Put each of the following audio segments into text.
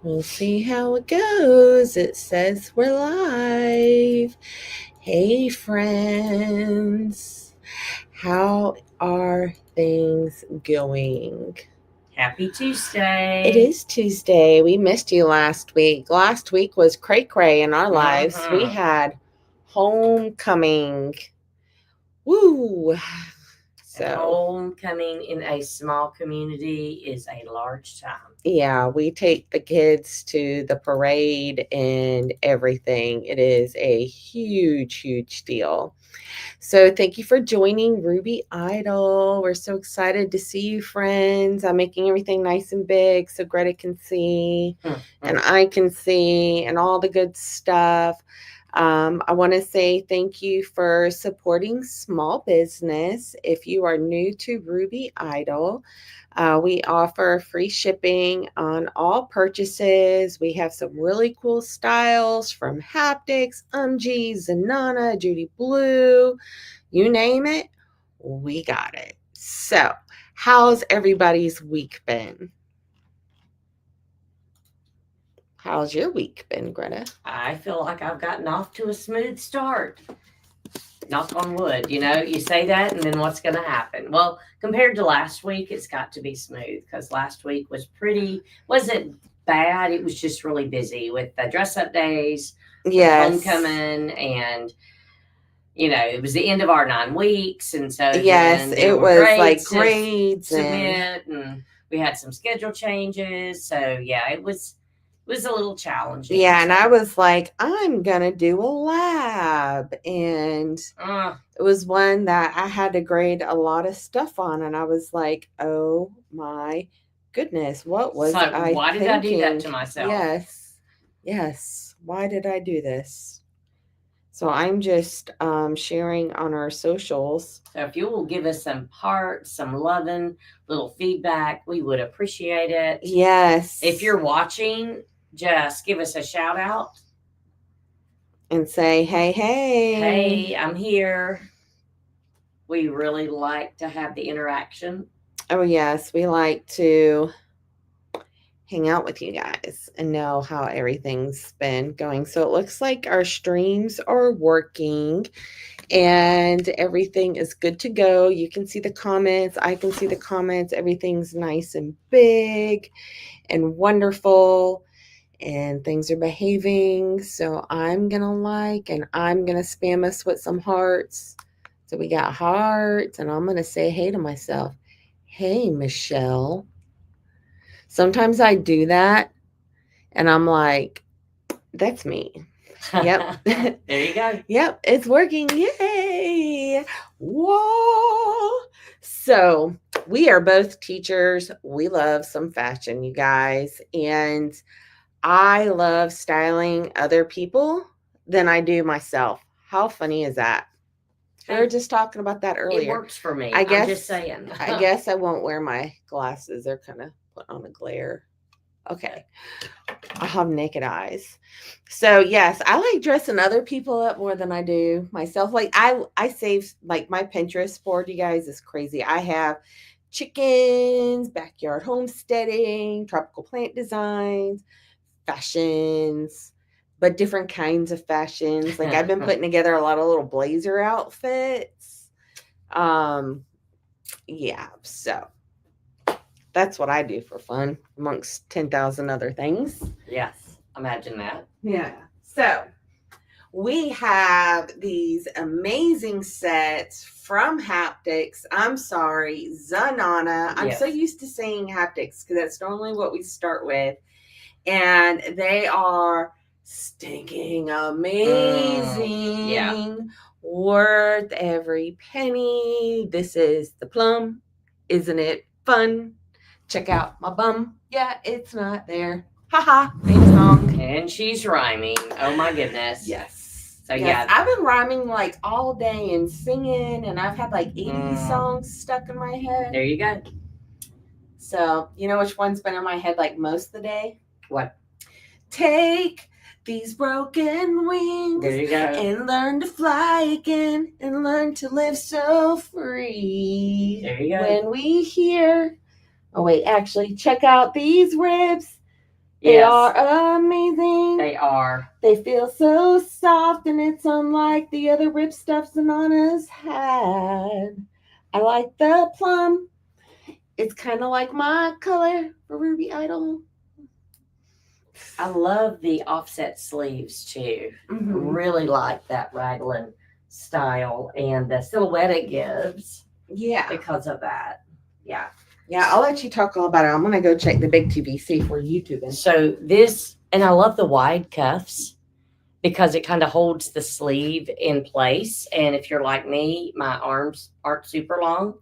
We'll see how it goes. It says we're live. Hey, friends. How are things going? Happy Tuesday. It is Tuesday. We missed you last week. Last week was cray cray in our lives. We had homecoming. Woo! And So, homecoming in a small community is a large time. yeah, we take the kids to the parade and everything. It is a huge, huge deal. So, thank you for joining Ruby Idol. We're so excited to see you, friends. I'm making everything nice and big so Greta can see and I can see and all the good stuff. I want to say thank you for supporting small business. If you are new to Ruby Idol, we offer free shipping on all purchases. We have some really cool styles from Haptics, Zenana, Judy Blue, you name it, we got it. So, how's everybody's week been? How's your week been, Greta? I feel like I've gotten off to a smooth start. Knock on wood, you say that, and then what's going to happen? Well, compared to last week, it's got to be smooth because last week wasn't bad. It was just really busy with the dress up days, Yes. homecoming, and it was the end of our 9 weeks, and so yes, then there it were was grades like to grades submit, and we had some schedule changes. So yeah, it was a little challenging. Yeah, and I was like, I'm gonna do a lab, and it was one that I had to grade a lot of stuff on, and I was like, oh my goodness, what was I why thinking? did I do that to myself? Yes. Why did I do this? So I'm just sharing on our socials. So if you will give us some heart, some loving, little feedback, we would appreciate it. Yes. If you're watching, just give us a shout out and say, hey, hey, I'm here. We really like to have the interaction. Oh, yes. We like to hang out with you guys and know how everything's been going. So it looks like our streams are working and everything is good to go. You can see the comments. I can see the comments. Everything's nice and big and wonderful. And things are behaving. So I'm going to like and I'm going to spam us with some hearts. So we got hearts, and I'm going to say hey to myself. Hey, Michelle. Sometimes I do that and I'm like, that's me. Yep. There you go. Yep, it's working. Yay. Whoa. So we are both teachers. We love some fashion, you guys. And I love styling other people than I do myself. How funny is that? We were just talking about that earlier. It works for me. I'm just saying. I guess I won't wear my glasses. They're kind of put on a glare. Okay. I have naked eyes. So yes, I like dressing other people up more than I do myself. Like I save, like, my Pinterest board, you guys, is crazy. I have chickens, backyard homesteading, tropical plant designs, fashions, but different kinds of fashions. Like I've been putting together a lot of little blazer outfits. Yeah, so that's what I do for fun amongst 10,000 other things. Yes, imagine that. Yeah. So we have these amazing sets from Haptics. I'm sorry, Zenana. I'm so used to saying Haptics because that's normally what we start with. And they are stinking amazing. Yeah. Worth every penny. This is the plum. Isn't it fun? Check out my bum. Yeah, it's not there. Haha, theme song. And she's rhyming. Oh my goodness. Yes. So yes. yeah, I've been rhyming like all day and singing, and I've had like 80 songs stuck in my head. There you go. So you know which one's been in my head like most of the day? What? Take these broken wings, there you go, and learn to fly again, and learn to live so free. There you go. When we hear, oh wait, actually, check out these ribs. They Yes, are amazing. they are. They feel so soft, and it's unlike the other rib stuff Zenana's had. I like the plum. It's kind of like my color for Ruby Idol. I love the offset sleeves too. Really like that raglan style and the silhouette it gives Yeah. because of that. Yeah. Yeah, I'll let you talk all about it. I'm going to go check the big TV, see if we're YouTubing. So this, and I love the wide cuffs because it kind of holds the sleeve in place. And if you're like me, my arms aren't super long.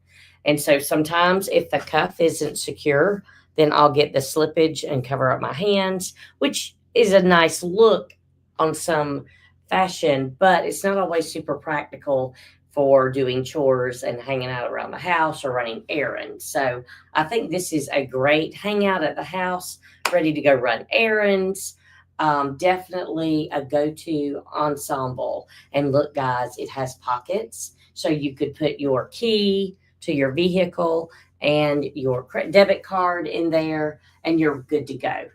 And so sometimes if the cuff isn't secure, then I'll get the slippage and cover up my hands, which is a nice look on some fashion, but it's not always super practical for doing chores and hanging out around the house or running errands. So I think this is a great hangout at the house, ready to go run errands. Definitely a go-to ensemble. And look, guys, it has pockets, so you could put your key to your vehicle and your debit card in there, and you're good to go.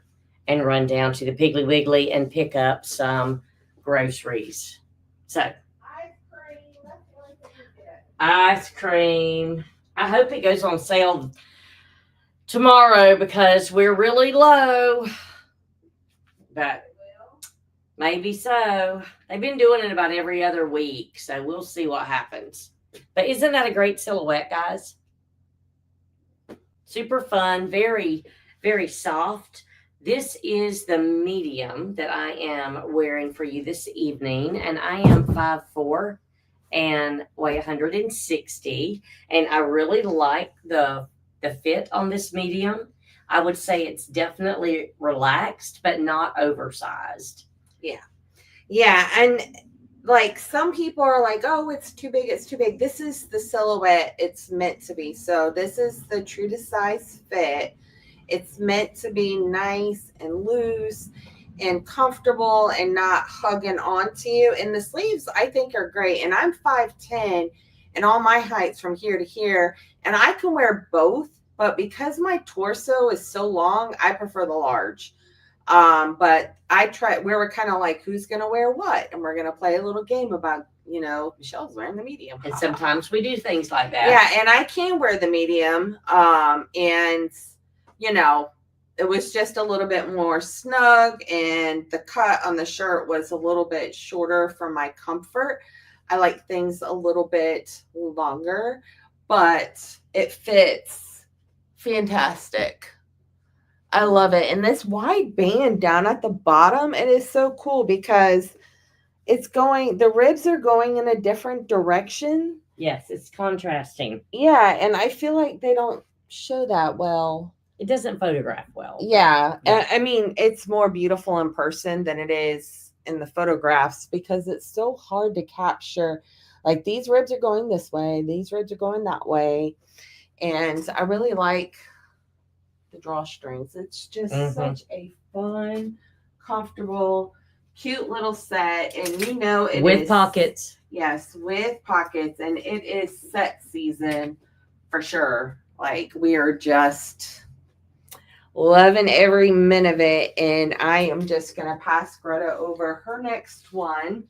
And run down to the Piggly Wiggly and pick up some groceries. So, ice cream. I hope it goes on sale tomorrow because we're really low. But maybe so. They've been doing it about every other week, so we'll see what happens. But isn't that a great silhouette, guys? Super fun, very, very soft. This is the medium that I am wearing for you this evening, and I am 5'4" and weigh 160. And I really like the fit on this medium. I would say it's definitely relaxed, but not oversized. Yeah. Yeah. And like some people are like, oh, it's too big. It's too big. This is the silhouette it's meant to be. So this is the true to size fit. It's meant to be nice and loose and comfortable and not hugging onto you. And the sleeves I think are great. And I'm 5'10" and all my heights from here to here. And I can wear both, but because my torso is so long, I prefer the large. But we were kind of like, who's gonna wear what? And we're gonna play a little game about, Michelle's wearing the medium. And sometimes we do things like that. Yeah, and I can wear the medium. And it was just a little bit more snug, and the cut on the shirt was a little bit shorter for my comfort. I like things a little bit longer, but it fits fantastic. I love it. And this wide band down at the bottom, it is so cool because the ribs are going in a different direction. Yes, it's contrasting. Yeah, and I feel like they don't show that well. It doesn't photograph well. Yeah. I mean, it's more beautiful in person than it is in the photographs because it's so hard to capture. Like these ribs are going this way, these ribs are going that way. And I really like the drawstrings. It's just such a fun, comfortable, cute little set. And it with pockets. Yes, with pockets. And it is set season for sure. Like we are just loving every minute of it. And I am just going to pass Greta over her next one.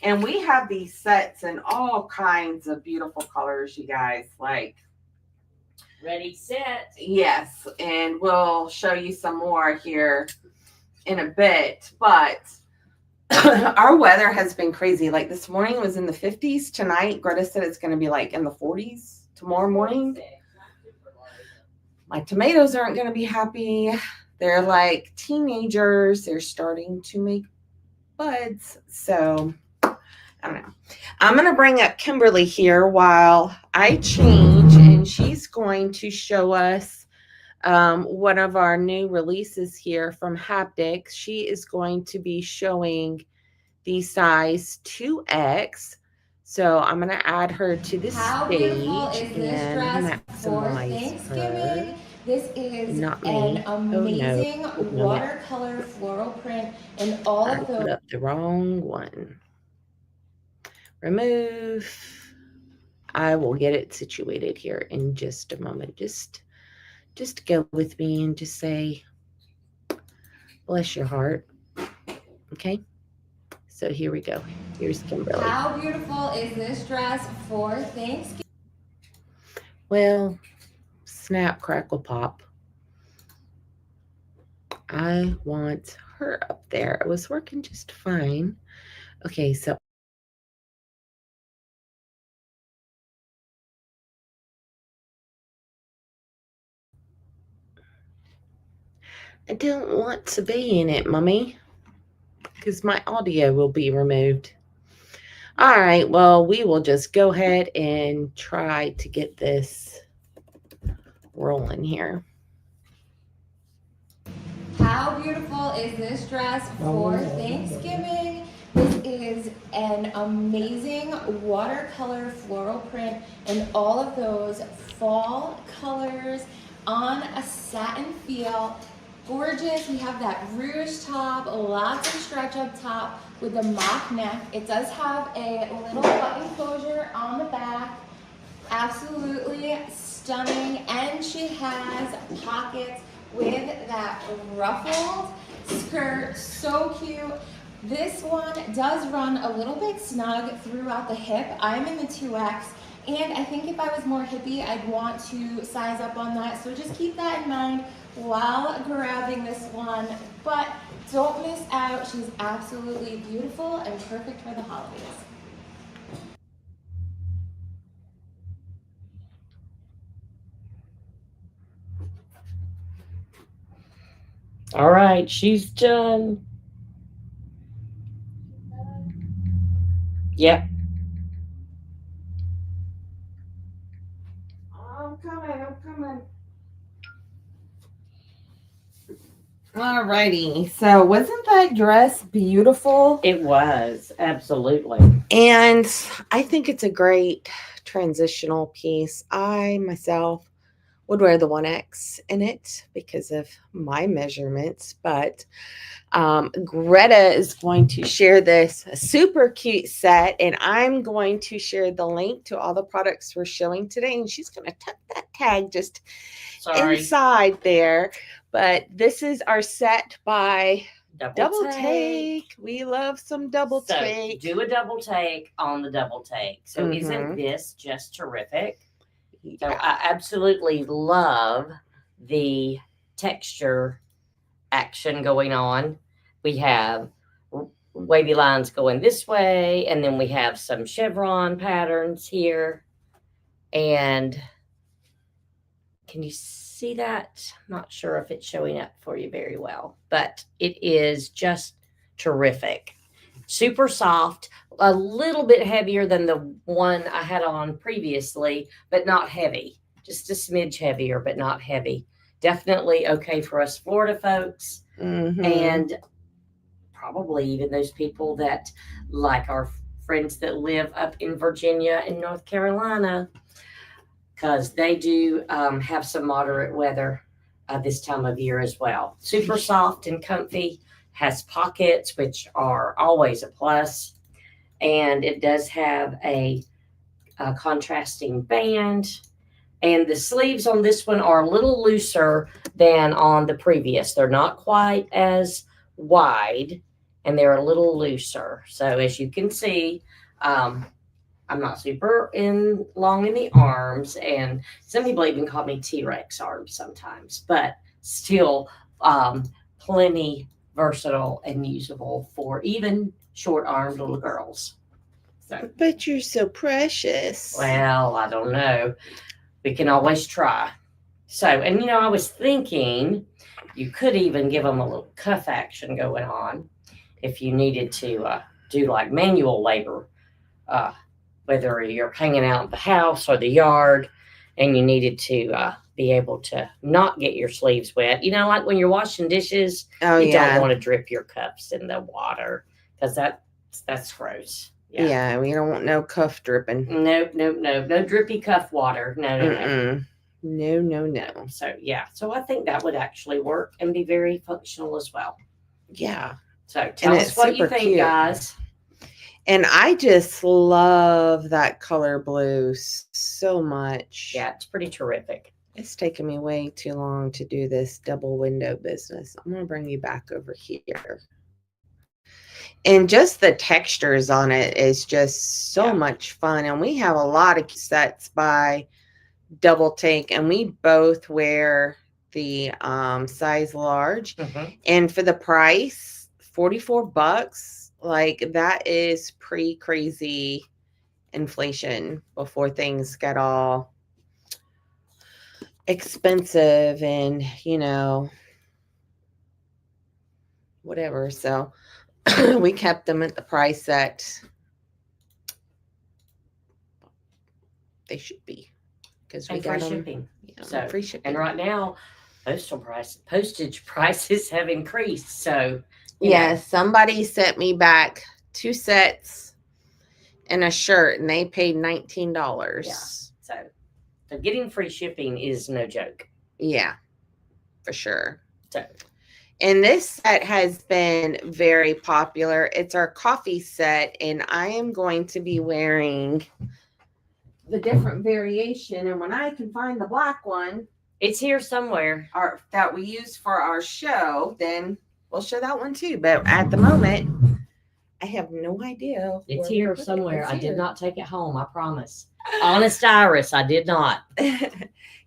And we have these sets in all kinds of beautiful colors, you guys. Like, ready, set. Yes. And we'll show you some more here in a bit. But our weather has been crazy. Like this morning was in the 50s. Tonight, Greta said it's going to be like in the 40s tomorrow morning. My tomatoes aren't going to be happy. They're like teenagers. They're starting to make buds. So I don't know. I'm going to bring up Kimberly here while I change, and she's going to show us one of our new releases here from Haptics. She is going to be showing the size 2X. So I'm going to add her to the stage and maximize her. This is Not me. an amazing Oh, no. watercolor floral print in all I of put the up the wrong one. Remove. I will get it situated here in just a moment. Just go with me and just say Bless your heart. Okay. So here we go. Here's Kimberly. How beautiful is this dress for Thanksgiving? Well, snap, crackle, pop. I want her up there. It was working just fine. Okay, so I don't want to be in it, Mommy, because my audio will be removed. All right, well, we will just go ahead and try to get this rolling here. How beautiful is this dress for Thanksgiving? This is an amazing watercolor floral print and all of those fall colors on a satin feel. Gorgeous. We have that ruche top, lots of stretch up top with the mock neck. It does have a little button closure on the back. Absolutely stunning. And she has pockets with that ruffled skirt. So cute. This one does run a little bit snug throughout the hip. I'm in the 2X. And I think if I was more hippie, I'd want to size up on that. So just keep that in mind while grabbing this one. But don't miss out. She's absolutely beautiful and perfect for the holidays. All right, she's done. Yep. I'm coming. Alrighty. So wasn't that dress beautiful? It was, absolutely. And I think it's a great transitional piece. I myself would wear the 1X in it because of my measurements, but Greta is going to share this super cute set, and I'm going to share the link to all the products we're showing today, and she's going to tuck that tag just inside there. But this is our set by Double Take. We love some double take. Do a double take on the double take. So isn't this just terrific? Yeah. So I absolutely love the texture action going on. We have wavy lines going this way, and then we have some chevron patterns here. And can you see that? I'm not sure if it's showing up for you very well, but it is just terrific. Super soft, a little bit heavier than the one I had on previously, but not heavy. Just a smidge heavier, but not heavy. Definitely okay for us Florida folks, and probably even those people that like our friends that live up in Virginia and North Carolina, because they do have some moderate weather this time of year as well. Super soft and comfy, has pockets, which are always a plus, and it does have a contrasting band. And the sleeves on this one are a little looser than on the previous. They're not quite as wide, and they're a little looser. So as you can see, I'm not super long in the arms, and some people even call me T-Rex arms sometimes, but still plenty versatile and usable for even short-armed little girls. So, but you're so precious. Well, I don't know. We can always try. So, and I was thinking you could even give them a little cuff action going on if you needed to do like manual labor, whether you're hanging out in the house or the yard and you needed to be able to not get your sleeves wet. Like when you're washing dishes, you don't want to drip your cuffs in the water because that's gross. Yeah, we don't want no cuff dripping. No drippy cuff water. No. So I think that would actually work and be very functional as well. Yeah. So tell us what you think, cute. Guys. And I just love that color blue so much. Yeah, it's pretty terrific. It's taking me way too long to do this double window business. I'm going to bring you back over here. And just the textures on it is just so much fun. And we have a lot of sets by Double Take, and we both wear the size large. And for the price, $44, like that is pre-crazy inflation before things get all expensive and, you know, whatever. So we kept them at the price that they should be, because we got free them. shipping. Yeah, So free shipping. And right now, postage prices have increased. So yes, somebody sent me back 2 sets and a shirt, and they paid $19. Yeah. So getting free shipping is no joke. Yeah, for sure. So. And this set has been very popular. It's our coffee set, and I am going to be wearing the different variation. And when I can find the black one, it's here somewhere, that we use for our show, then we'll show that one too. But at the moment, I have no idea. It's here somewhere. I did not take it home, I promise. Honest Iris, I did not.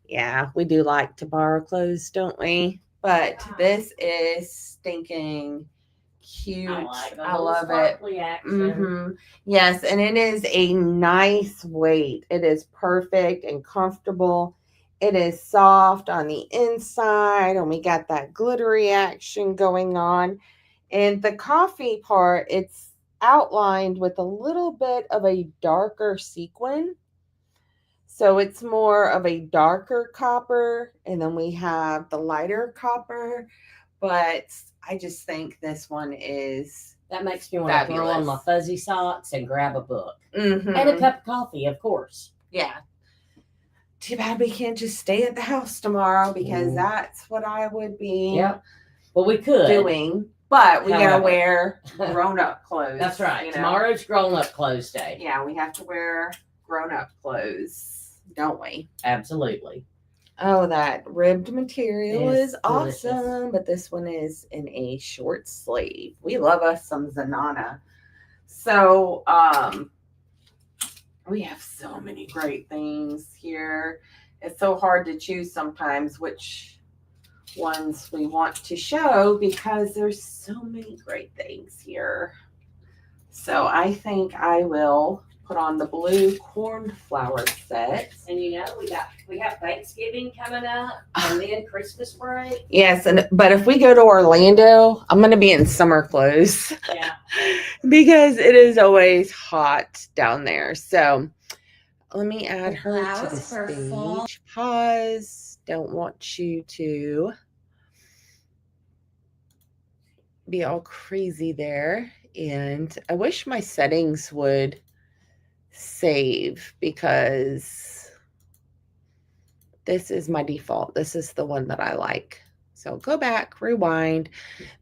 Yeah, we do like to borrow clothes, don't we? But this is stinking cute. I love it. Mm-hmm. Yes, and it is a nice weight. It is perfect and comfortable. It is soft on the inside, and we got that glittery action going on. And the coffee part, it's outlined with a little bit of a darker sequin. So it's more of a darker copper, and then we have the lighter copper. But I just think this one is that makes me want to throw on my fuzzy socks and grab a book and a cup of coffee, of course. Yeah. Too bad we can't just stay at the house tomorrow, because that's what I would be. Yep. Well, we could doing, but we gotta wear grown-up clothes. That's right. You know? Tomorrow's grown-up clothes day. Yeah, we have to wear grown-up clothes, don't we? Absolutely. Oh, that ribbed material is awesome, but this one is in a short sleeve. We love us some Zenana. So, we have so many great things here. It's so hard to choose sometimes which ones we want to show, because there's so many great things here. So I think I will put on the blue cornflower set. And you know, we have Thanksgiving coming up, and then Christmas break. Yes, but if we go to Orlando, I'm going to be in summer clothes. Yeah. Because it is always hot down there. So let me add her to the stage. Pause. Don't want you to be all crazy there. And I wish my settings would save, because this is my default. This is the one that I like. So go back, rewind.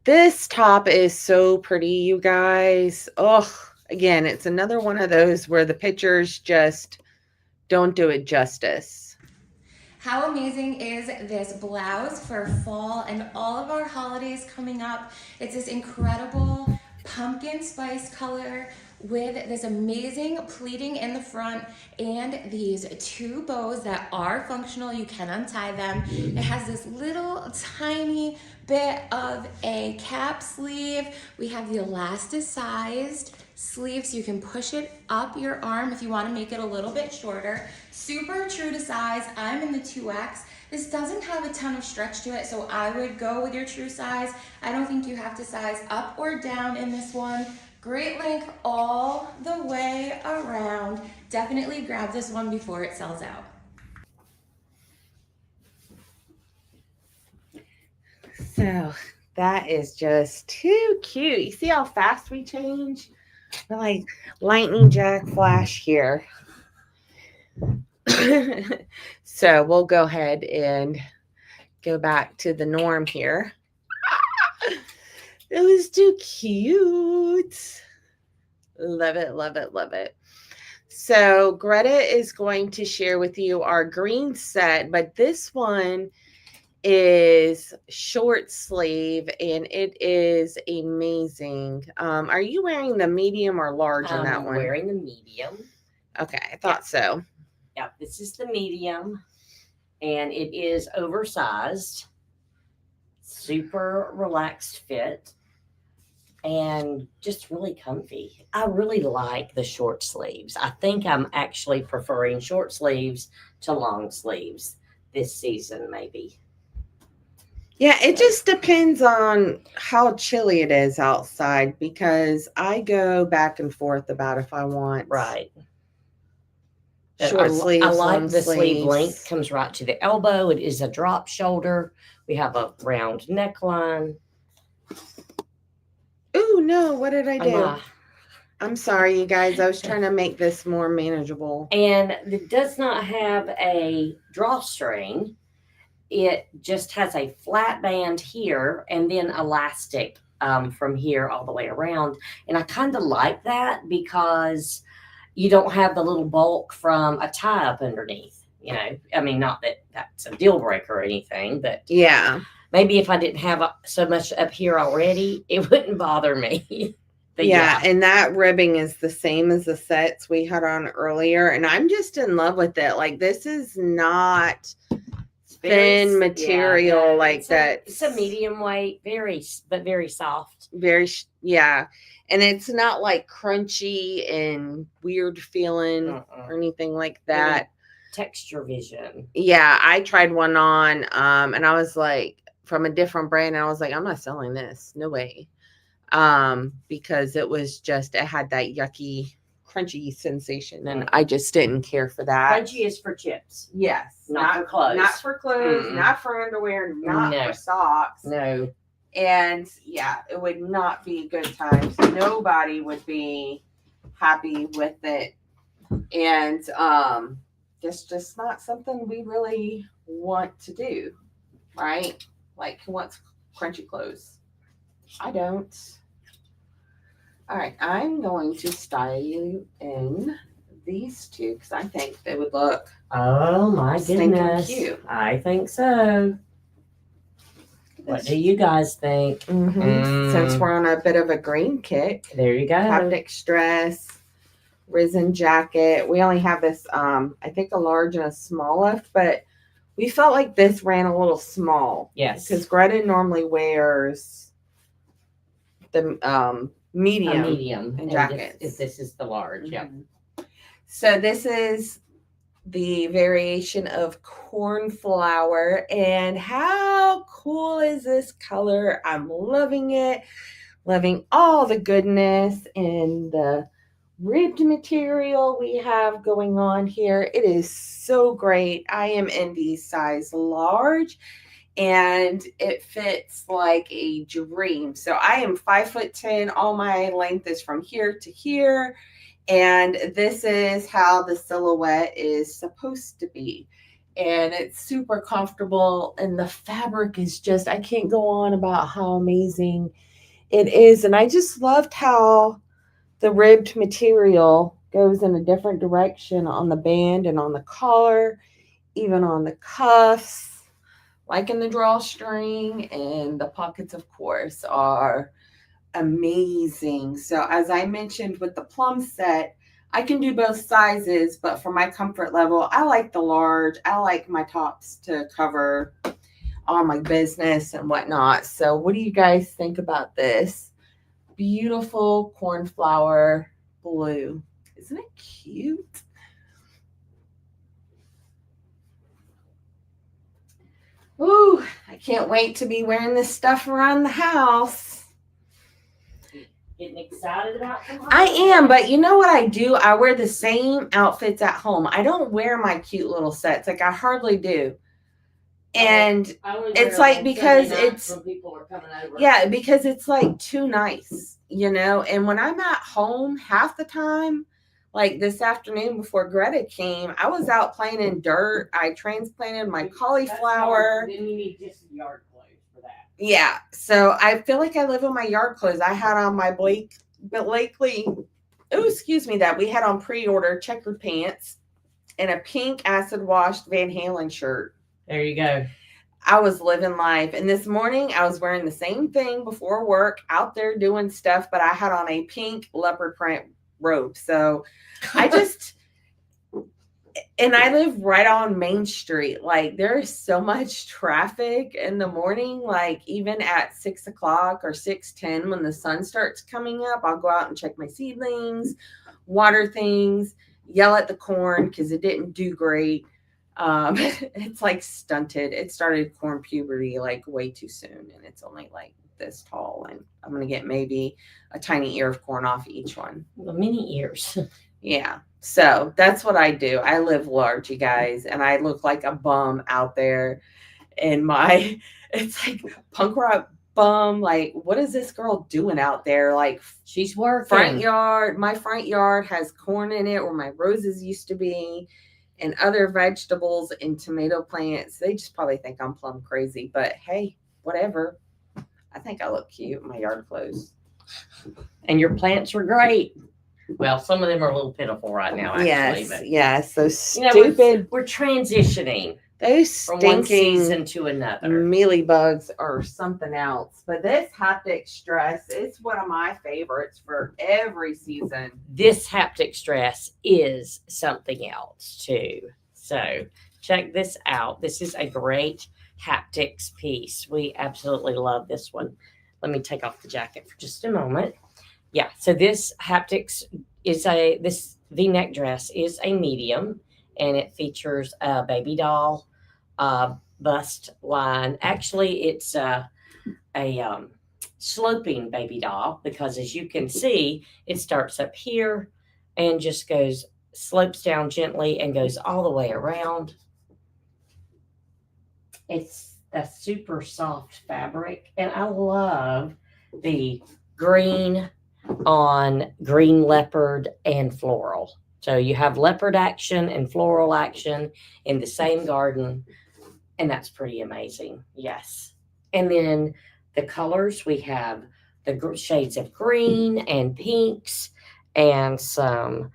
This top is so pretty, you guys. Oh, again, it's another one of those where the pictures just don't do it justice. How amazing is this blouse for fall and all of our holidays coming up? It's this incredible pumpkin spice color with this amazing pleating in the front and these 2 bows that are functional. You can untie them. It has this little tiny bit of a cap sleeve. We have the elasticized sleeve, so you can push it up your arm if you want to make it a little bit shorter. Super true to size. I'm in the 2X. This doesn't have a ton of stretch to it, so I would go with your true size. I don't think you have to size up or down in this one. Great length all the way around. Definitely grab this one before it sells out. So that is just too cute. You see how fast we change? We're like lightning jack flash here. So we'll go ahead and go back to the norm here. It was too cute. Love it, love it, love it. So Greta is going to share with you our green set, but this one is short sleeve and it is amazing. Are you wearing the medium or large on that I'm one? wearing the medium. Okay, I thought so. Yep, this is the medium, and it is oversized, super relaxed fit, and just really comfy. I really like the short sleeves. I think I'm actually preferring short sleeves to long sleeves this season, maybe. Yeah, it just depends on how chilly it is outside because I go back and forth about if I want Right. short sleeves, I like long the sleeve length, sleeves. comes right to the elbow. It is a drop shoulder. We have a round neckline. Ooh, no, what did I do? Uh, I'm sorry, you guys. I was trying to make this more manageable. And it does not have a drawstring. It just has a flat band here and then elastic from here all the way around. And I kind of like that because you don't have the little bulk from a tie up underneath. You know, I mean, not that that's a deal breaker or anything, but Yeah. maybe if I didn't have so much up here already, it wouldn't bother me. But Yeah, and that ribbing is the same as the sets we had on earlier, and I'm just in love with it. Like this is not thin material like that. It's a medium weight, but very soft. Yeah, and it's not like crunchy and weird feeling or anything like that. Texture vision. Yeah, I tried one on, and I was like, from a different brand, and I was like, I'm not selling this, no way. Because it had that yucky crunchy sensation and I just didn't care for that. Crunchy is for chips. Yes. Not for clothes. Not for clothes, not for underwear, not for socks. No. And yeah, it would not be good times. Nobody would be happy with it. And it's just not something we really want to do. Right? Like who wants crunchy clothes? I don't. All right, I'm going to style you in these two because I think they would look. Oh my goodness! Cute. I think so. What do you guys think? Since we're on a bit of a green kick, there you go. Haptics dress, risen jacket. We only have this, I think, a large and a small left, but we felt like this ran a little small. Yes, because Greta normally wears the medium and jackets. If this is the large, yeah. So this is the variation of cornflower, and how cool is this color? I'm loving it. Loving all the goodness and the ribbed material we have going on here. It is so great. I am in the size large and it fits like a dream. So I am 5'10". All my length is from here to here. And this is how the silhouette is supposed to be. And it's super comfortable. And the fabric is just, I can't go on about how amazing it is. And I just loved how the ribbed material goes in a different direction on the band and on the collar, even on the cuffs. Like in the drawstring, and the pockets, of course, are amazing. So as I mentioned with the plum set, I can do both sizes, but for my comfort level, I like the large. I like my tops to cover all my business and whatnot. So what do you guys think about this? Beautiful cornflower blue. Isn't it cute? Ooh, I can't wait to be wearing this stuff around the house. Getting excited about them? I am, but you know what I do? I wear the same outfits at home. I don't wear my cute little sets. Like I hardly do. And it's like because it's when people are coming over. Yeah, because it's like too nice, you know. And when I'm at home half the time, like this afternoon before Greta came, I was out playing in dirt. I transplanted my cauliflower. Then you need just yard clothes for that. Yeah. So I feel like I live in my yard clothes. I had on my Blakely excuse me, that we had on pre-order checkered pants and a pink acid washed Van Halen shirt. There you go. I was living life. And this morning I was wearing the same thing before work, out there doing stuff, but I had on a pink leopard print robe. So I just, and I live right on Main Street. Like there is so much traffic in the morning, like even at 6 o'clock or 6:10 when the sun starts coming up, I'll go out and check my seedlings, water things, yell at the corn because it didn't do great. It's like stunted. It started corn puberty like way too soon, and it's only like this tall, and I'm gonna get maybe a tiny ear of corn off each one. The mini ears. Yeah. So that's what I do. I live large, you guys, and I look like a bum out there in my, it's like punk rock bum. Like, what is this girl doing out there? Like, she's working. Front yard. My front yard has corn in it where my roses used to be, and other vegetables and tomato plants. They just probably think I'm plumb crazy, but hey, whatever. I think I look cute in my yard clothes. And your plants are great. Well, some of them are a little pitiful right now, actually. Yes, but, yes. So stupid. We're transitioning Those from one stinking season to another. mealy bugs are something else. But this Haptics dress is one of my favorites for every season. This Haptics dress is something else too. So check this out. This is a great Haptics piece. We absolutely love this one. Let me take off the jacket for just a moment. Yeah, so this Haptics is this V-neck dress is a medium, and it features a baby doll bust line. Actually, it's a sloping baby doll because, as you can see, it starts up here and just slopes down gently and goes all the way around. It's a super soft fabric, and I love the green on green leopard and floral. So you have leopard action and floral action in the same garden, and that's pretty amazing. Yes. And then the colors, we have the shades of green and pinks and some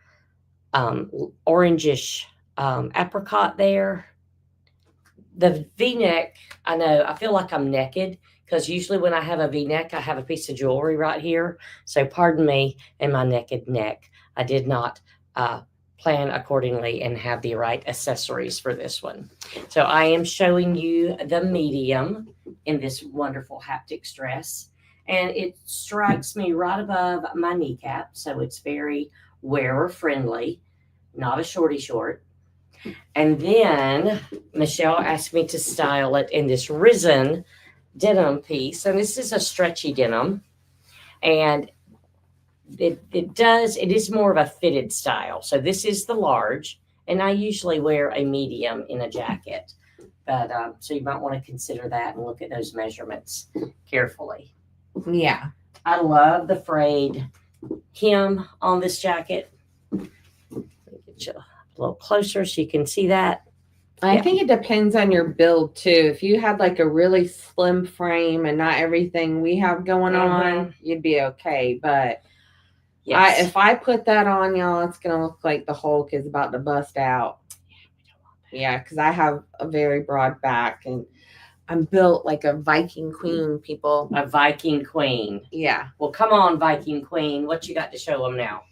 orangish apricot there. The V-neck, I know, I feel like I'm naked because usually when I have a V-neck, I have a piece of jewelry right here. So pardon me and my naked neck. I did not plan accordingly and have the right accessories for this one. So I am showing you the medium in this wonderful Haptics dress. And it strikes me right above my kneecap. So it's very wearer friendly, not a shorty short. And then Michelle asked me to style it in this Risen denim piece. And this is a stretchy denim. And it is more of a fitted style. So this is the large. And I usually wear a medium in a jacket. But so you might want to consider that and look at those measurements carefully. Yeah. I love the frayed hem on this jacket. Let me get you a little closer so you can see that. I think it depends on your build too. If you had like a really slim frame and not everything we have going on, you'd be okay. But yes. If I put that on, y'all, it's going to look like the Hulk is about to bust out. Yeah, because I have a very broad back and I'm built like a Viking queen, people. A Viking queen. Yeah. Well, come on, Viking queen. What you got to show them now?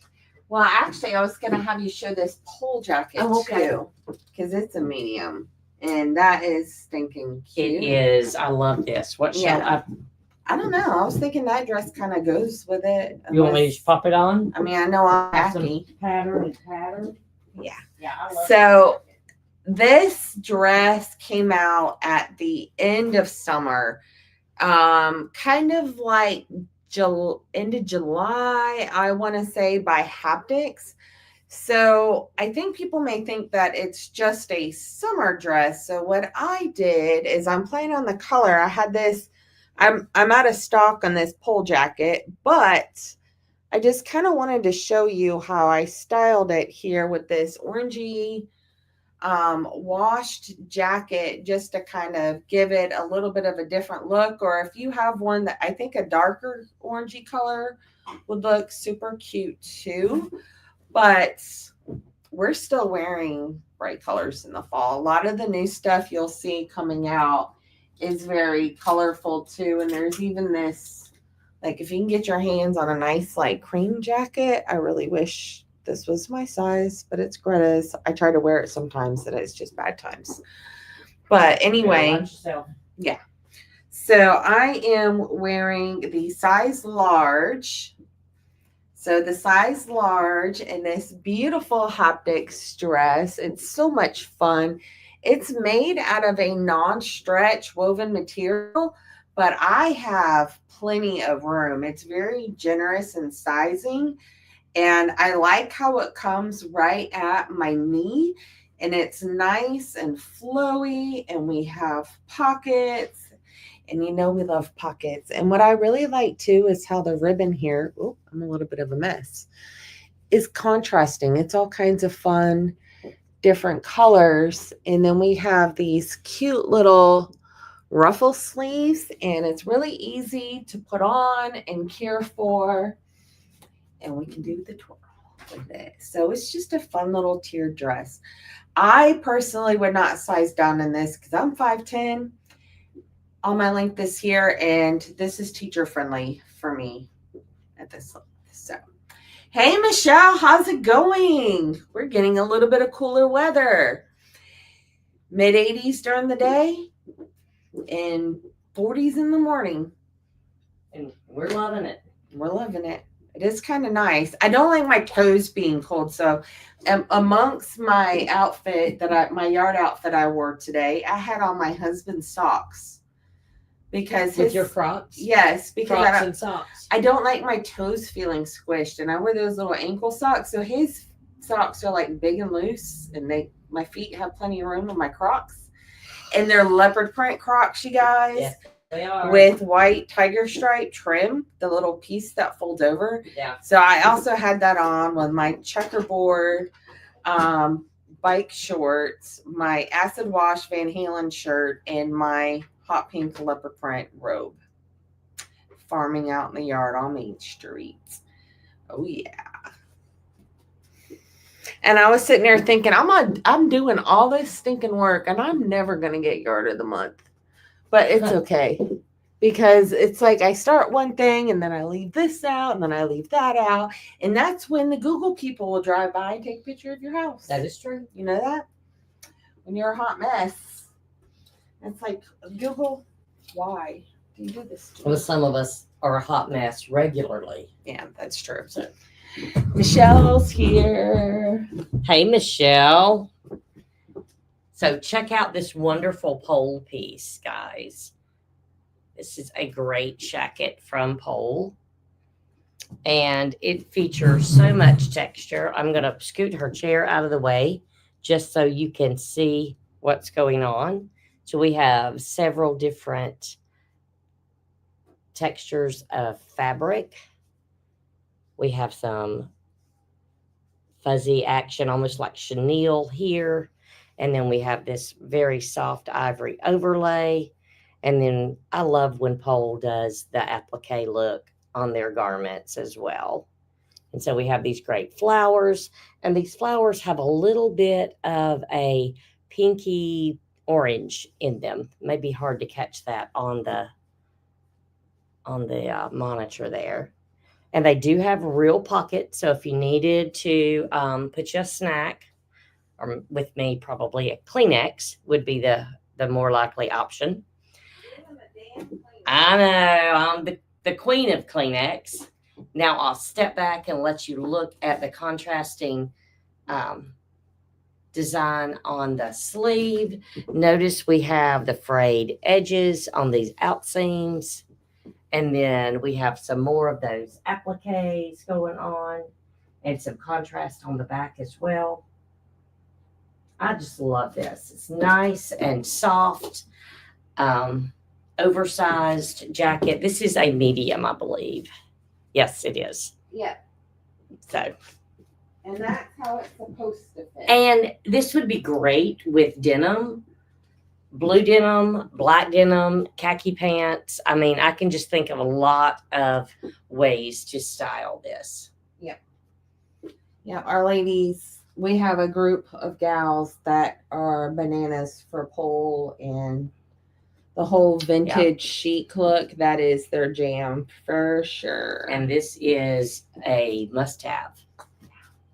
Well, actually, I was going to have you show this pole jacket too, because it's a medium, and that is stinking cute. It is. I love this. What shall I don't know. I was thinking that dress kind of goes with it. You want me to just pop it on? I mean, I know I'm happy. Pattern. Yeah. Yeah, I love So this dress came out at the end of summer, kind of like end of July, I want to say, by Haptics. So I think people may think that it's just a summer dress. So what I did is I'm playing on the color. I had this, I'm out of stock on this pole jacket, but I just kind of wanted to show you how I styled it here with this orangey washed jacket just to kind of give it a little bit of a different look. Or if you have one that I think a darker orangey color would look super cute too. But we're still wearing bright colors in the fall. A lot of the new stuff you'll see coming out is very colorful too. And there's even this, like, if you can get your hands on a nice like cream jacket, I really wish this was my size, but it's Greta's. I try to wear it sometimes and it's just bad times. But anyway, yeah. So I am wearing the size large. So the size large in this beautiful Haptics dress. It's so much fun. It's made out of a non-stretch woven material, but I have plenty of room. It's very generous in sizing, and I like how it comes right at my knee, and it's nice and flowy, and we have pockets. And you know we love pockets. And what I really like too is how the ribbon here, oh, I'm a little bit of a mess, is contrasting. It's all kinds of fun, different colors. And then we have these cute little ruffle sleeves, and it's really easy to put on and care for. And we can do the twirl with it. So it's just a fun little tiered dress. I personally would not size down in this because I'm 5'10". All my length is here, and this is teacher friendly for me at this. So, hey Michelle, how's it going? We're getting a little bit of cooler weather. Mid 80s during the day and 40s in the morning. And we're loving it. We're loving it. It is kind of nice. I don't like my toes being cold, so amongst my outfit my yard outfit I wore today, I had on my husband's socks. Because with your Crocs? Yes, because Crocs and socks. I don't like my toes feeling squished, and I wear those little ankle socks. So his socks are like big and loose, and my feet have plenty of room on my Crocs. And they're leopard print Crocs, you guys. Yes, they are. With white tiger stripe trim, the little piece that folds over. Yeah. So I also had that on with my checkerboard bike shorts, my acid wash Van Halen shirt, and my hot pink leopard print robe. Farming out in the yard on Main Street. Oh yeah. And I was sitting there thinking, I'm doing all this stinking work, and I'm never gonna get yard of the month. But it's okay. Because it's like I start one thing and then I leave this out and then I leave that out. And that's when the Google people will drive by and take a picture of your house. That is true. You know that? When you're a hot mess. It's like, Google, why do you do this to me? Well, some of us are a hot mess regularly. Yeah, that's true. So, Michelle's here. Hey, Michelle. So check out this wonderful pole piece, guys. This is a great jacket from Pole. And it features so much texture. I'm going to scoot her chair out of the way just so you can see what's going on. So we have several different textures of fabric. We have some fuzzy action, almost like chenille here. And then we have this very soft ivory overlay. And then I love when Pole does the applique look on their garments as well. And so we have these great flowers. And these flowers have a little bit of a pinky orange in them. It may be hard to catch that on the monitor there. And they do have real pockets. So if you needed to put you a snack, or with me, probably a Kleenex would be the more likely option. I know, I'm the queen of Kleenex. Now I'll step back and let you look at the contrasting design on the sleeve. Notice we have the frayed edges on these outseams. And then we have some more of those appliques going on and some contrast on the back as well. I just love this. It's nice and soft, oversized jacket. This is a medium, I believe. Yes, it is. Yeah. So And that's how it's supposed to fit. And this would be great with denim, blue denim, black denim, khaki pants. I mean, I can just think of a lot of ways to style this. Yeah, our ladies, we have a group of gals that are bananas for pole and the whole vintage chic look. That is their jam for sure. And this is a must-have.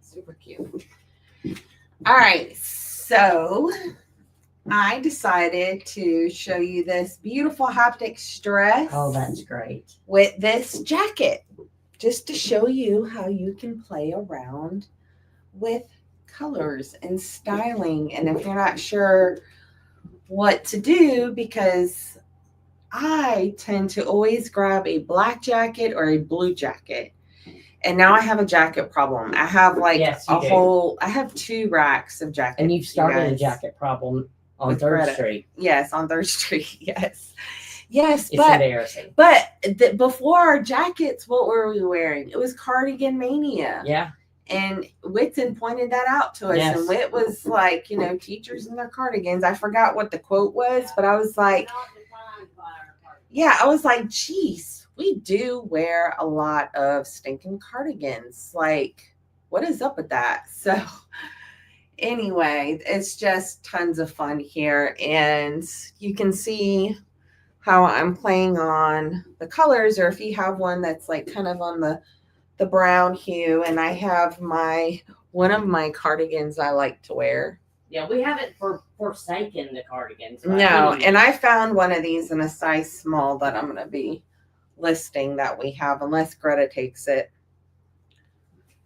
Super cute. All right, so I decided to show you this beautiful Haptics dress. Oh, that's great. With this jacket, just to show you how you can play around with colors and styling. And if you're not sure what to do, because I tend to always grab a black jacket or a blue jacket. And now I have a jacket problem. I have like I have 2 racks of jackets. And you've started a jacket problem on with 3rd Greta. Street. Yes, on 3rd Street. Yes. Yes, it's embarrassing. But before our jackets, what were we wearing? It was cardigan mania. Yeah. And Whitson pointed that out to us. Yes. And Whit was like, you know, teachers and their cardigans. I forgot what the quote was, but I was like, yeah, I was like, geez, we do wear a lot of stinking cardigans. Like, what is up with that? So anyway, it's just tons of fun here. And you can see how I'm playing on the colors, or if you have one that's like kind of on the brown hue, and I have one of my cardigans I like to wear. Yeah, we haven't forsaken the cardigans. No, and I found one of these in a size small that I'm going to be listing that we have, unless Greta takes it.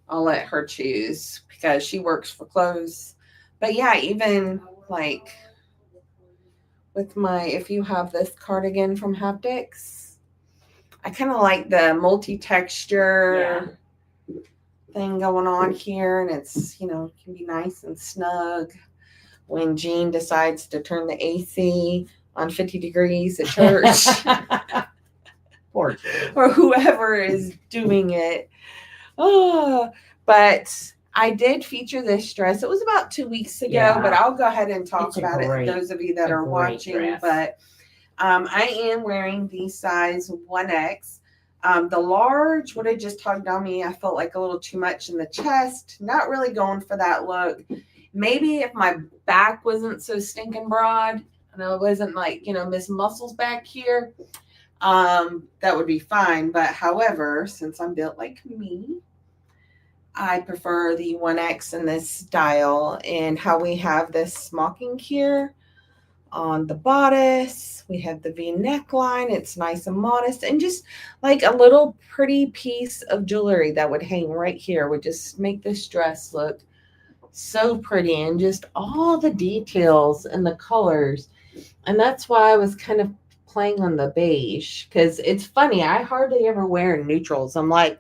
I'll let her choose because she works for clothes. But yeah, even like with if you have this cardigan from Haptics, I kind of like the multi-texture thing going on here, and it's, you know, can be nice and snug when Jean decides to turn the AC on 50 degrees at church. Poor Jean. Or whoever is doing it. Oh, but I did feature this dress. It was about 2 weeks ago, but I'll go ahead and talk about it, those of you that are watching. Dress. But I am wearing the size 1X. The large would have just tugged on me. I felt like a little too much in the chest. Not really going for that look. Maybe if my back wasn't so stinking broad and I wasn't like, you know, Miss Muscles back here, that would be fine. But however, since I'm built like me, I prefer the 1X in this style. And how we have this smocking here on the bodice, we have the V neckline. It's nice and modest, and just like a little pretty piece of jewelry that would hang right here would just make this dress look so pretty, and just all the details and the colors. And that's why I was kind of playing on the beige, because it's funny, I hardly ever wear neutrals. I'm like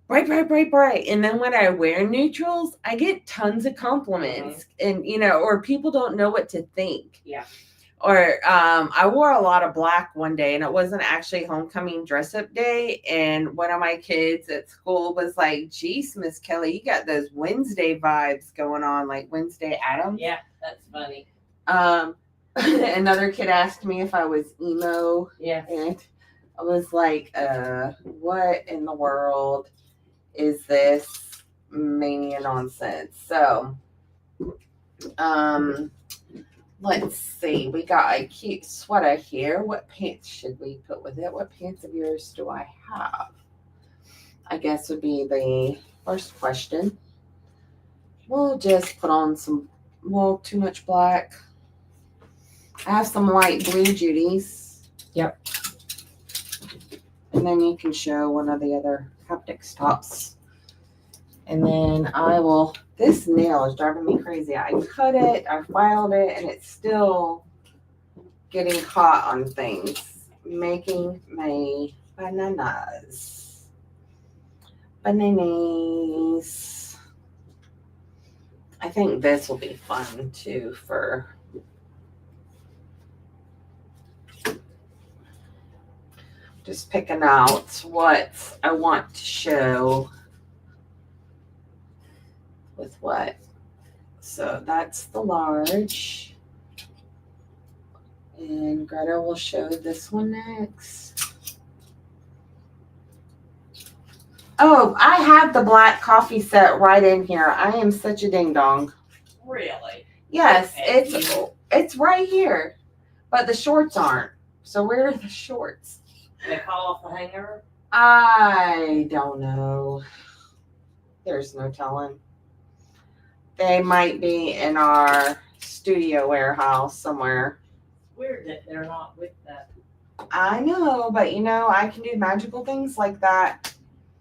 bright, bright, bright, bright. And then when I wear neutrals, I get tons of compliments. And, you know, or people don't know what to think. Yeah. Or I wore a lot of black one day, and it wasn't actually homecoming dress-up day. And one of my kids at school was like, geez, Miss Kelly, you got those Wednesday vibes going on, like Wednesday Addams. Yeah, that's funny. Another kid asked me if I was emo. Yeah. And I was like, what in the world is this mania nonsense? So, let's see. We got a cute sweater here. What pants should we put with it? What pants of yours do I have? I guess would be the first question. We'll just put on some, well, too much black. I have some light blue Judy's. Yep. And then you can show one of the other Haptics tops. And then I will, this nail is driving me crazy. I cut it, I filed it, and it's still getting caught on things. Making my bananas. Bananas. I think this will be fun too for just picking out what I want to show. with what. So that's the large. And Greta will show this one next. Oh, I have the black coffee set right in here. I am such a ding dong. Really? Yes, Okay. it's right here. But the shorts aren't. So where are the shorts? They fall off the hanger? I don't know. There's no telling. They might be in our studio warehouse somewhere. Weird that they're not with that. I know, but I can do magical things like that.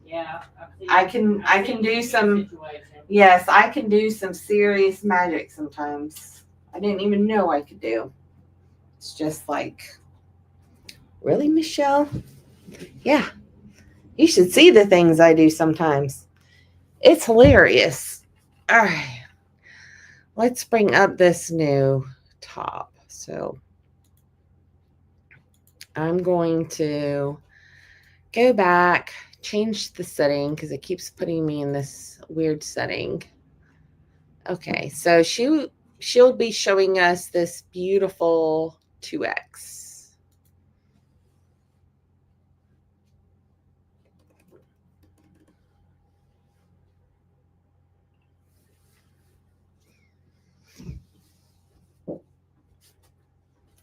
Yeah. I can do some. Yes, I can do some serious magic sometimes. I didn't even know I could do. It's just like, really, Michelle? Yeah. You should see the things I do sometimes. It's hilarious. All right. Let's bring up this new top. So I'm going to go back, change the setting because it keeps putting me in this weird setting. Okay, so she'll be showing us this beautiful 2X.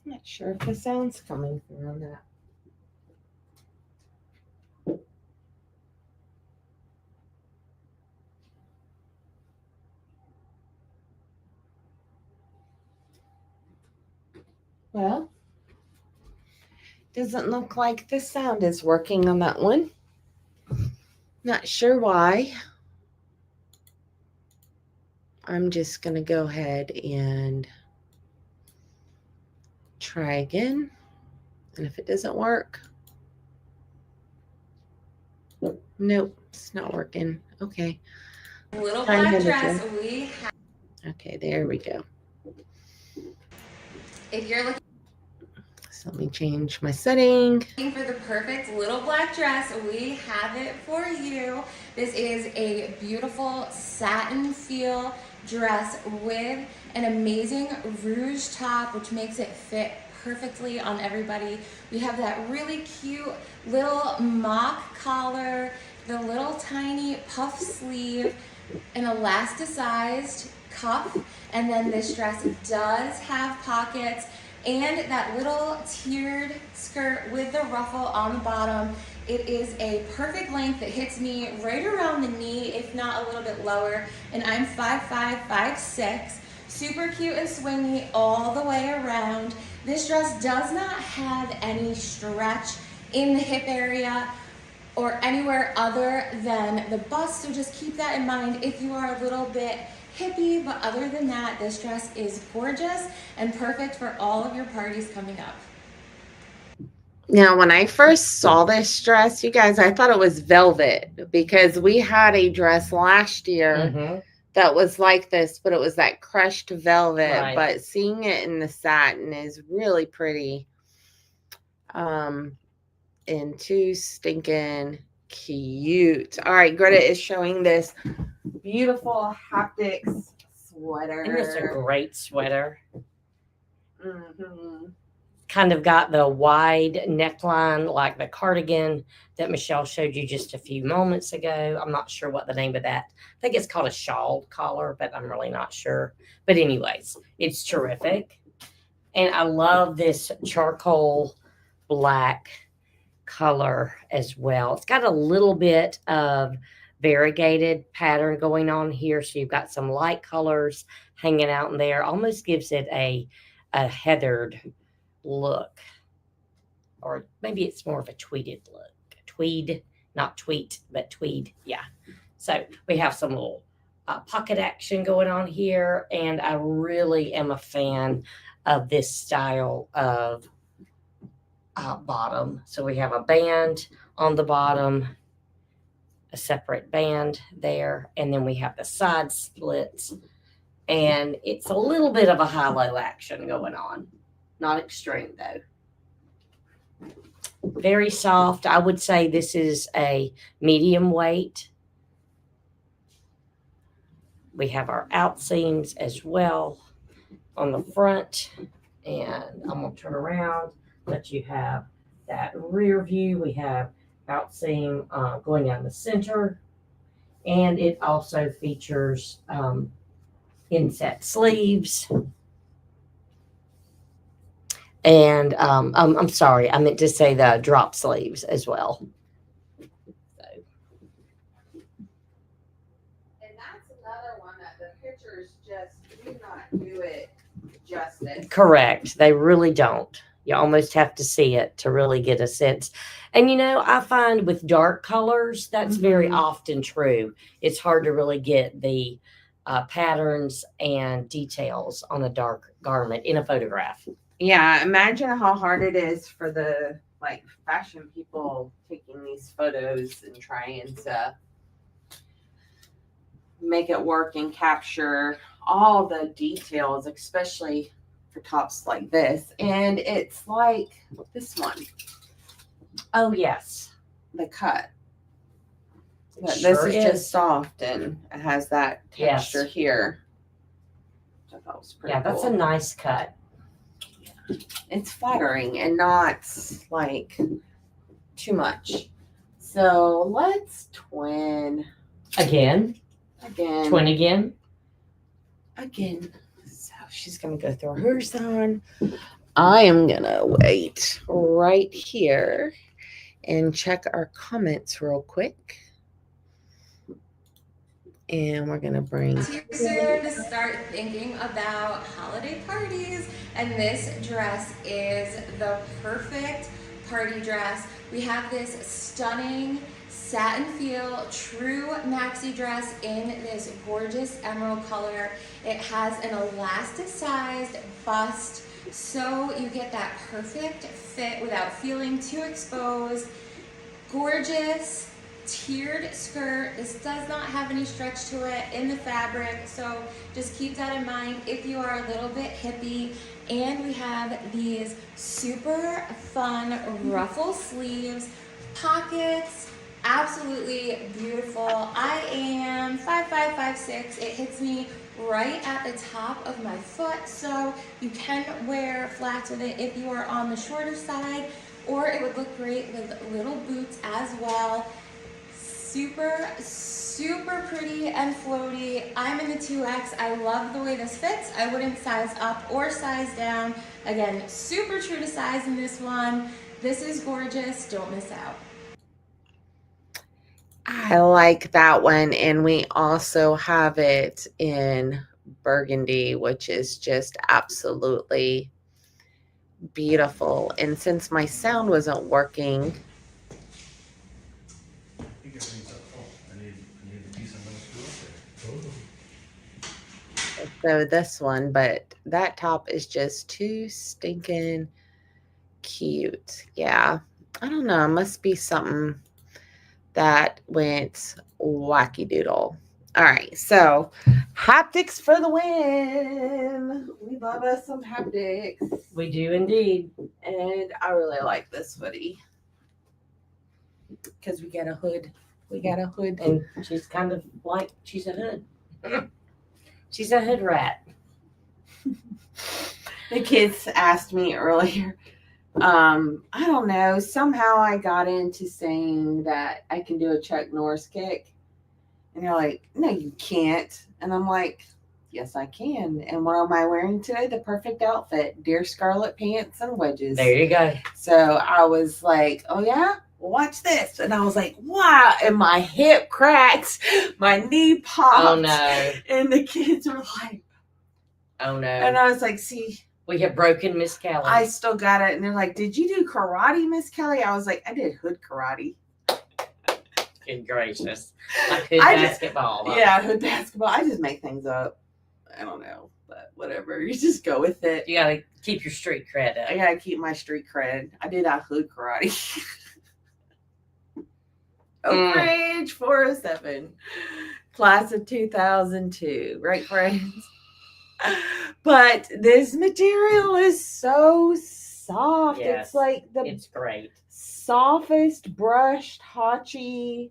Not sure if the sound's coming through on that. Well, doesn't look like the sound is working on that one. Not sure why. I'm just going to go ahead and try again. And if it doesn't work, nope, it's not working. Okay. Little black dress we have. Okay, there we go. If you're looking So let me change my setting. for the perfect little black dress, we have it for you. This is a beautiful satin feel dress with an amazing rouge top, which makes it fit perfectly on everybody. We have that really cute little mock collar, the little tiny puff sleeve, an elasticized cuff, and then this dress does have pockets and that little tiered skirt with the ruffle on the bottom. It is a perfect length that hits me right around the knee, if not a little bit lower, and I'm 5'5", 5'6", super cute and swingy all the way around. This dress does not have any stretch in the hip area or anywhere other than the bust, so just keep that in mind if you are a little bit hippie. But other than that, this dress is gorgeous and perfect for all of your parties coming up. Now, when I first saw this dress, you guys, I thought it was velvet because we had a dress last year that was like this, but it was that crushed velvet. Right. But seeing it in the satin is really pretty. And too stinking cute. All right, Greta is showing this beautiful Haptics sweater. Isn't this a great sweater? Mm-hmm. Kind of got the wide neckline like the cardigan that Michelle showed you just a few moments ago. I'm not sure what the name of that. I think it's called a shawl collar, but I'm really not sure. But anyways, it's terrific. And I love this charcoal black color as well. It's got a little bit of variegated pattern going on here. So you've got some light colors hanging out in there. Almost gives it a heathered look. Or maybe it's more of a tweeded look. Tweed, not tweet, but tweed. Yeah. So we have some little pocket action going on here. And I really am a fan of this style of bottom. So we have a band on the bottom, a separate band there, and then we have the side splits, and it's a little bit of a high-low action going on. Not extreme though. Very soft. I would say this is a medium weight. We have our out seams as well on the front. And I'm going to turn around, let you have that rear view. We have out seam going down the center. And it also features inset sleeves. And I'm sorry, I meant to say the drop sleeves as well. And that's another one that the pictures just do not do it justice. Correct. They really don't. You almost have to see it to really get a sense. And I find with dark colors, that's very often true. It's hard to really get the patterns and details on a dark garment in a photograph. Yeah, imagine how hard it is for the fashion people taking these photos and trying to make it work and capture all the details, especially for tops like this. And it's like this one. Oh, yes. The cut. But Sure this is just soft and it has that texture here. Which I thought was pretty cool. That's a nice cut. It's flattering and not like too much. So let's twin. Again. Twin again. So she's going to go throw hers on. I am going to wait right here and check our comments real quick. And we're going to bring... Too soon to start thinking about holiday parties. And this dress is the perfect party dress. We have this stunning satin feel, true maxi dress in this gorgeous emerald color. It has an elasticized bust, so you get that perfect fit without feeling too exposed. Gorgeous tiered skirt. This does not have any stretch to it in the fabric, so just keep that in mind if you are a little bit hippie. And we have these super fun ruffle sleeves, pockets, absolutely beautiful. I am 5'5", 5'6". It hits me right at the top of my foot, so you can wear flats with it if you are on the shorter side, or it would look great with little boots as well. Super, super pretty and floaty. I'm in the 2X. I love the way this fits. I wouldn't size up or size down. Again, super true to size in this one. This is gorgeous. Don't miss out. I like that one. And we also have it in burgundy, which is just absolutely beautiful. And since my sound wasn't working, so this one, but that top is just too stinking cute. Yeah, I don't know, it must be something that went wacky doodle. All right, so haptics for the win. We love us some haptics. We do indeed. And I really like this hoodie because we got a hood. And she's kind of like, she's a hood. She's a hood rat. The kids asked me earlier, I don't know, somehow I got into saying that I can do a Chuck Norris kick. And they're like, no, you can't. And I'm like, yes, I can. And what am I wearing today? The perfect outfit, deer scarlet pants and wedges. There you go. So I was like, oh, yeah? Watch this. And I was like, wow. And my hip cracks. My knee popped. Oh, no. And the kids were like, oh, no. And I was like, see. We have broken Miss Kelly. I still got it. And they're like, did you do karate, Miss Kelly? I was like, I did hood karate. Good gracious. Like hood basketball. Yeah, hood basketball. I just make things up. I don't know. But whatever. You just go with it. You got to keep your street cred up. I got to keep my street cred. I did that hood karate. Oak Ridge 407. Class of 2002. Right, friends? But this material is so soft. Yes, it's like it's great. Softest brushed hachi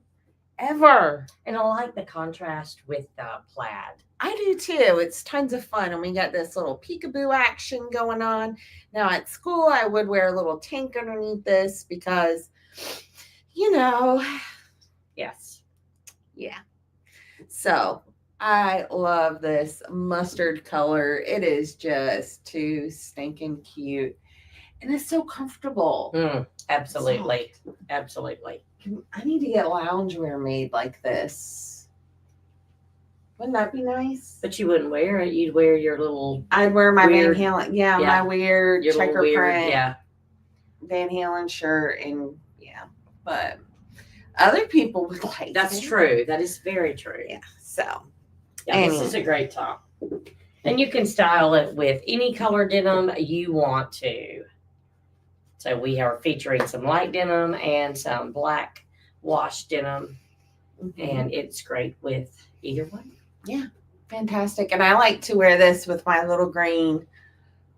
ever. And I like the contrast with the plaid. I do too. It's tons of fun. And we got this little peekaboo action going on. Now at school, I would wear a little tank underneath this because, you know, Yes. yeah. So I love this mustard color. It is just too stinking cute. And it's so comfortable. Absolutely. Absolutely. I need to get loungewear made like this. Wouldn't that be nice? But you wouldn't wear it. You'd wear your little I'd wear my weird- Van Halen. Yeah, yeah, my weird your checker little weird. print Yeah. Van Halen shirt, and yeah. But other people would like That's it. true. That is very true. Yeah. So Yeah, this is a great top. And you can style it with any color denim you want to. So we are featuring some light denim and some black wash denim, and it's great with either one. Yeah, fantastic. And I like to wear this with my little green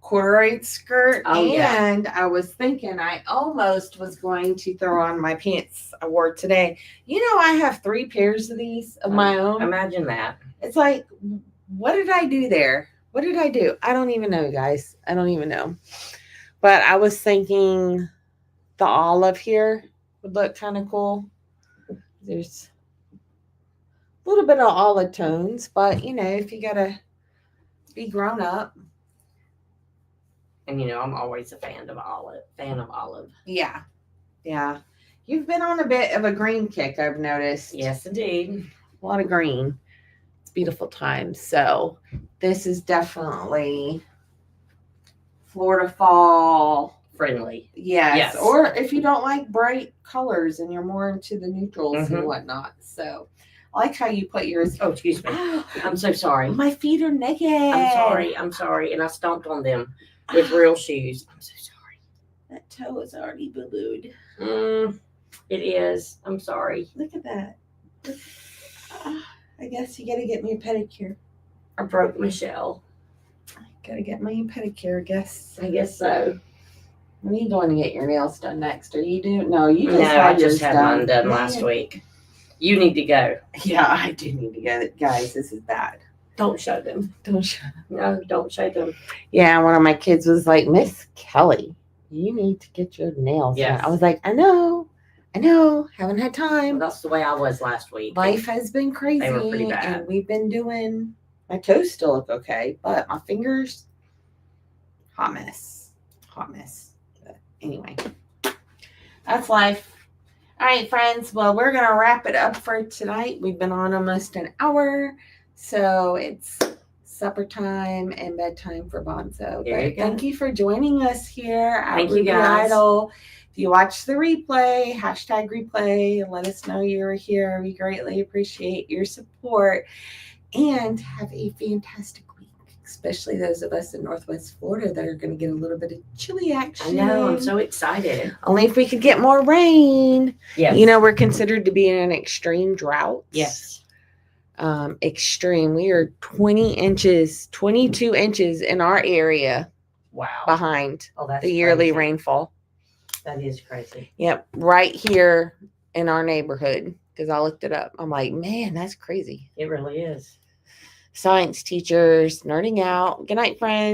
corduroy skirt. Oh, yeah. And I was thinking I almost was going to throw on my pants I wore today. You know, I have 3 pairs of these of my own. Imagine that. It's like, what did I do there? What did I do? I don't even know, guys. I don't even know. But I was thinking the olive here would look kind of cool. There's a little bit of olive tones, but you know, if you gotta be grown up. And you know, I'm always a fan of olive. Yeah. Yeah. You've been on a bit of a green kick, I've noticed. Yes, indeed. A lot of green. It's beautiful times. So this is definitely Florida fall Friendly. Yes. Or if you don't like bright colors and you're more into the neutrals and whatnot. So I like how you put yours. Oh, excuse me. I'm so sorry. My feet are naked. I'm sorry. And I stomped on them with real shoes. I'm so sorry. That toe is already boo-booed. It is. I'm sorry. Look at that. I guess you gotta get me a pedicure. I broke Michelle. Gotta get my pedicure, I guess. I guess so. When are you going to get your nails done next? Are you doing? No, you No, I just yours had mine done last week. You need to go. Yeah, I do need to go. Guys, this is bad. Don't show them. Don't show them. No, don't show them. Yeah, one of my kids was like, Miss Kelly, you need to get your nails done. Yes. I was like, I know, haven't had time. Well, that's the way I was last week. Life has been crazy. They were pretty bad. And we've been doing, my toes still look okay, but my fingers, hot mess. But anyway, that's life. All right, friends. Well, we're going to wrap it up for tonight. We've been on almost an hour. So it's supper time and bedtime for Bonzo. There you go. Thank you for joining us here at Thank you, Ruby guys. Idol. If you watch the replay, #replay, and let us know you're here. We greatly appreciate your support. And have a fantastic week, especially those of us in Northwest Florida that are going to get a little bit of chilly action. I know. I'm so excited. Only if we could get more rain. Yes. You know, we're considered to be in an extreme drought. Yes. Extreme. We are 20 inches, 22 inches in our area Wow. behind Oh, that's the yearly crazy. rainfall. That is crazy. Yep, right here in our neighborhood. Because I looked it up. I'm like, man, that's crazy. It really is. Science teachers nerding out. Good night, friends.